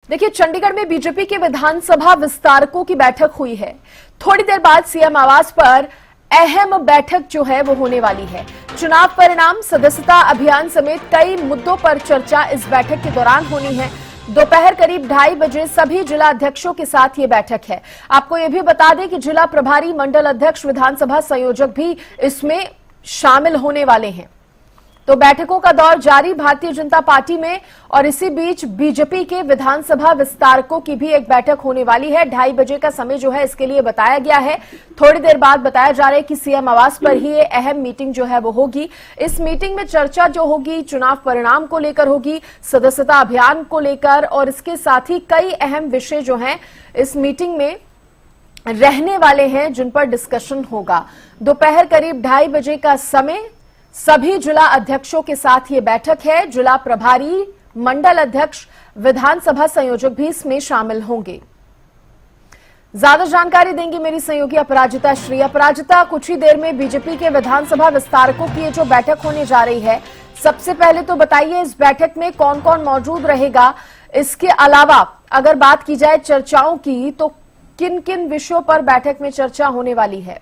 देखिए, चंडीगढ़ में बीजेपी के विधानसभा विस्तारकों की बैठक हुई है। थोड़ी देर बाद सीएम आवास पर अहम बैठक जो है वो होने वाली है। चुनाव परिणाम, सदस्यता अभियान समेत कई मुद्दों पर चर्चा इस बैठक के दौरान होनी है। दोपहर करीब 2:30 बजे सभी जिला अध्यक्षों के साथ ये बैठक है। आपको ये भी बता दें कि जिला प्रभारी, मंडल अध्यक्ष, विधानसभा संयोजक भी इसमें शामिल होने वाले हैं। तो बैठकों का दौर जारी भारतीय जनता पार्टी में, और इसी बीच बीजेपी के विधानसभा विस्तारकों की भी एक बैठक होने वाली है। 2:30 बजे का समय जो है इसके लिए बताया गया है। थोड़ी देर बाद बताया जा रहा है कि सीएम आवास पर ही ये अहम मीटिंग जो है वो होगी। इस मीटिंग में चर्चा जो होगी चुनाव परिणाम को लेकर होगी, सदस्यता अभियान को लेकर, और इसके साथ ही कई अहम विषय जो हैं इस मीटिंग में रहने वाले हैं जिन पर डिस्कशन होगा। दोपहर करीब 2:30 बजे का समय, सभी जिला अध्यक्षों के साथ ये बैठक है। जिला प्रभारी, मंडल अध्यक्ष, विधानसभा संयोजक भी इसमें शामिल होंगे। ज्यादा जानकारी देंगी मेरी सहयोगी अपराजिता श्री। अपराजिता, कुछ ही देर में बीजेपी के विधानसभा विस्तारकों की ये जो बैठक होने जा रही है, सबसे पहले तो बताइए इस बैठक में कौन कौन मौजूद रहेगा। इसके अलावा अगर बात की जाए चर्चाओं की, तो किन किन विषयों पर बैठक में चर्चा होने वाली है?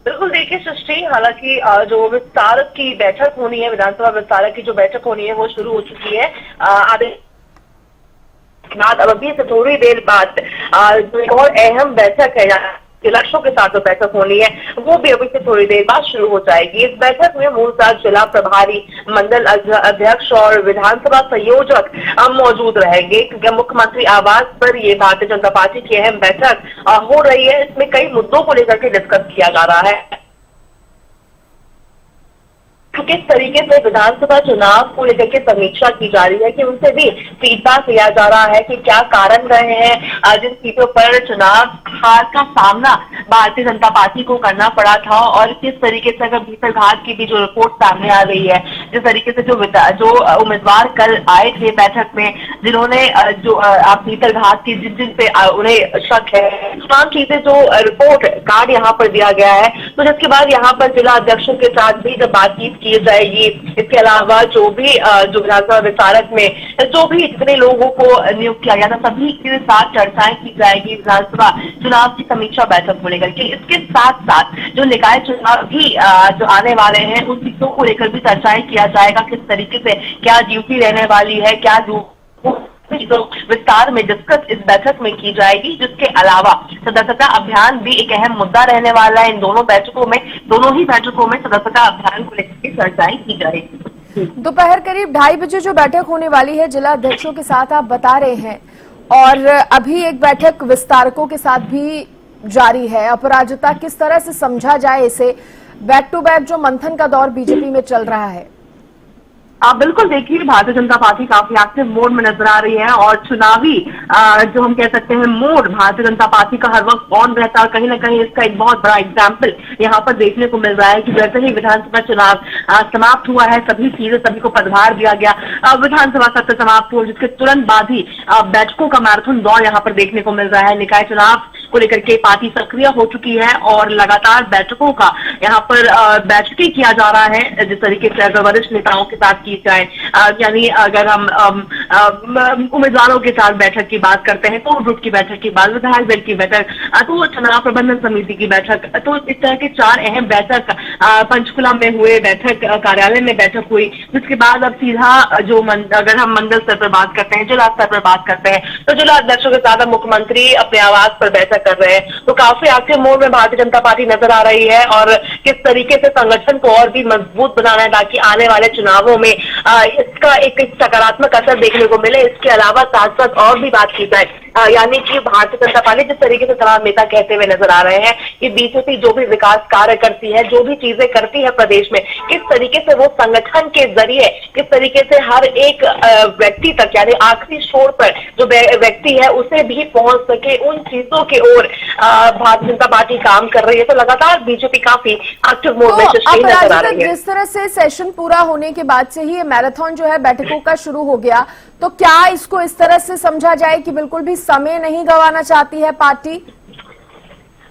बिल्कुल, देखिए सृष्टि, हालांकि जो विस्तारक की बैठक होनी है, विधानसभा विस्तारक की जो बैठक होनी है वो शुरू हो चुकी है। अब अभी से थोड़ी देर बाद जो एक और अहम बैठक है जिलाध्यक्षों के साथ जो बैठक होनी है वो भी अभी से थोड़ी देर बाद शुरू हो जाएगी। इस बैठक में मूलतः जिला प्रभारी, मंडल अध्यक्ष और विधानसभा संयोजक मौजूद रहेंगे, क्योंकि मुख्यमंत्री आवास पर ये भारतीय जनता पार्टी की अहम बैठक हो रही है। इसमें कई मुद्दों को लेकर के डिस्कस किया जा रहा है। किस तरीके से विधानसभा चुनाव को लेकर के समीक्षा की जा रही है, कि उनसे भी फीडबैक लिया जा रहा है कि क्या कारण रहे हैं जिन सीटों पर चुनाव हार का सामना भारतीय जनता पार्टी को करना पड़ा था, और किस तरीके से अगर भीतरघात की भी जो रिपोर्ट सामने आ रही है, जिस तरीके से जो उम्मीदवार कल आए थे बैठक में, जिन्होंने जो आप भीतरघात की जिन पे उन्हें शक है, तमाम चीजें जो रिपोर्ट कार्ड यहाँ पर दिया गया है, तो जिसके बाद यहाँ पर जिला अध्यक्षों के साथ भी जब बातचीत की जाएगी। इसके अलावा जो भी जो विधानसभा विस्तारक में जो भी जितने लोगों को नियुक्त किया गया था, सभी के साथ चर्चाएं की जाएगी विधानसभा चुनाव की समीक्षा बैठक को लेकर के। इसके साथ साथ जो निकाय चुनाव भी जो आने वाले हैं उन सीटों को लेकर भी चर्चाएं किया जाएगा, किस तरीके से क्या ड्यूटी रहने वाली है, क्या तो विस्तार में डिस्कस इस बैठक में की जाएगी। जिसके अलावा सदस्यता अभियान भी एक अहम मुद्दा रहने वाला है। इन दोनों ही बैठकों में सदस्यता अभियान को लेकर चर्चाएं की जाएगी। दोपहर करीब 2:30 बजे जो बैठक होने वाली है जिला अध्यक्षों के साथ आप बता रहे हैं, और अभी एक बैठक विस्तारकों के साथ भी जारी है। अपराजिता, किस तरह से समझा जाए इसे? बैक टू बैक जो मंथन का दौर बीजेपी में चल रहा है। बिल्कुल, देखिए भारतीय जनता पार्टी काफी एक्टिव मोड में नजर आ रही है, और चुनावी जो हम कह सकते हैं मोड भारतीय जनता पार्टी का हर वक्त ऑन रहता है। कहीं ना कहीं इसका एक बहुत बड़ा एग्जाम्पल यहाँ पर देखने को मिल रहा है कि जैसे ही विधानसभा चुनाव समाप्त हुआ है, सभी को पदभार दिया गया, विधानसभा सत्र समाप्त हुआ, जिसके तुरंत बाद ही बैठकों का मैराथन दौर यहाँ पर देखने को मिल रहा है। निकाय चुनाव को लेकर के पार्टी सक्रिय हो चुकी है, और लगातार बैठकों का यहाँ पर बैठकें किया जा रहा है। जिस तरीके से अगर वरिष्ठ नेताओं के साथ की जाए, यानी अगर हम उम्मीदवारों के साथ बैठक की बात करते हैं, कोर ग्रुप की बैठक की बात, विधायक दल की बैठक, तो चुनाव प्रबंधन समिति की बैठक, तो इस तरह के 4 अहम बैठक पंचकुला में हुए, बैठक कार्यालय में बैठक हुई। जिसके बाद अब सीधा जो अगर हम मंडल स्तर पर बात करते हैं, जिला स्तर पर बात करते हैं, तो जिला अध्यक्षों के साथ मुख्यमंत्री अपने आवास पर बैठक कर रहे हैं। तो काफी एक्टिव मोड में भारतीय जनता पार्टी नजर आ रही है, और किस तरीके से संगठन को और भी मजबूत बनाना है ताकि आने वाले चुनावों में इसका एक सकारात्मक असर देखने को मिले। इसके अलावा साथ साथ और भी बात की जाए, यानी कि भारतीय जनता पार्टी जिस तरीके से तमाम नेता कहते हुए नजर आ रहे हैं कि बीजेपी जो भी विकास कार्य करती है, जो भी चीजें करती है प्रदेश में, किस तरीके से वो संगठन के जरिए, किस तरीके से हर एक व्यक्ति तक, यानी आखिरी छोर पर जो व्यक्ति है उसे भी पहुंच सके, उन चीजों के ओर भारतीय जनता पार्टी काम कर रही है। तो लगातार बीजेपी काफी एक्टिव मोड में नजर आ रही है। जिस तरह से सेशन पूरा होने के बाद से ही ये मैराथन जो है बैठकों का शुरू हो गया, तो क्या इसको इस तरह से समझा जाए कि बिल्कुल भी समय नहीं गंवाना चाहती है पार्टी?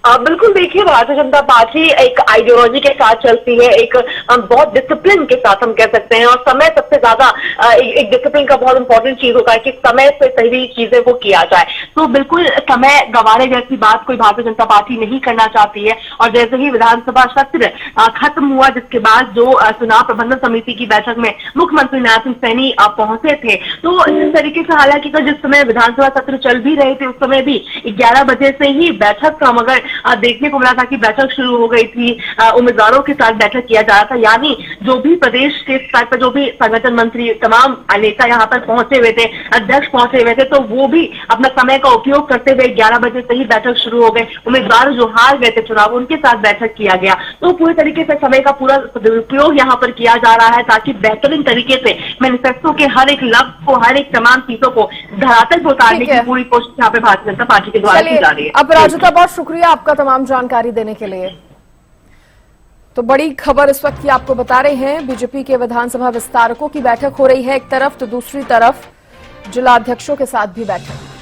बिल्कुल देखिए, भारतीय जनता पार्टी एक आइडियोलॉजी के साथ चलती है, एक बहुत डिसिप्लिन के साथ हम कह सकते हैं, और समय सबसे ज्यादा एक डिसिप्लिन का बहुत इंपॉर्टेंट चीज होता है कि समय से सही चीजें वो किया जाए। तो बिल्कुल समय गंवाने जैसी बात कोई भारतीय जनता पार्टी नहीं करना चाहती है। और जैसे ही विधानसभा सत्र खत्म हुआ, जिसके बाद जो चुनाव प्रबंधन समिति की बैठक में मुख्यमंत्री नायब सिंह सैनी पहुंचे थे, तो इस तरीके से हालांकि जिस समय विधानसभा सत्र चल भी रहे थे उस समय भी 11 बजे से ही बैठक का मगर देखने को मिला था कि बैठक शुरू हो गई थी, उम्मीदवारों के साथ बैठक किया जा रहा था। यानी जो भी प्रदेश के स्तर पर जो भी संगठन मंत्री, तमाम नेता यहाँ पर पहुंचे हुए थे, अध्यक्ष पहुंचे हुए थे, तो वो भी अपना समय का उपयोग करते हुए 11 बजे से ही बैठक शुरू हो गई। उम्मीदवार जो हार गए थे चुनाव, उनके साथ बैठक किया गया। तो पूरी तरीके से समय का पूरा उपयोग यहाँ पर किया जा रहा है ताकि बेहतरीन तरीके से मैनिफेस्टो के हर एक लफ्ज को, हर एक तमाम चीजों को धरातल पर उतारने की पूरी कोशिश यहाँ पे भारतीय जनता पार्टी के द्वारा की जा रही है। अपराजिता, बहुत शुक्रिया आपका तमाम जानकारी देने के लिए। तो बड़ी खबर इस वक्त की आपको बता रहे हैं, बीजेपी के विधानसभा विस्तारकों की बैठक हो रही है एक तरफ, तो दूसरी तरफ जिला अध्यक्षों के साथ भी बैठक।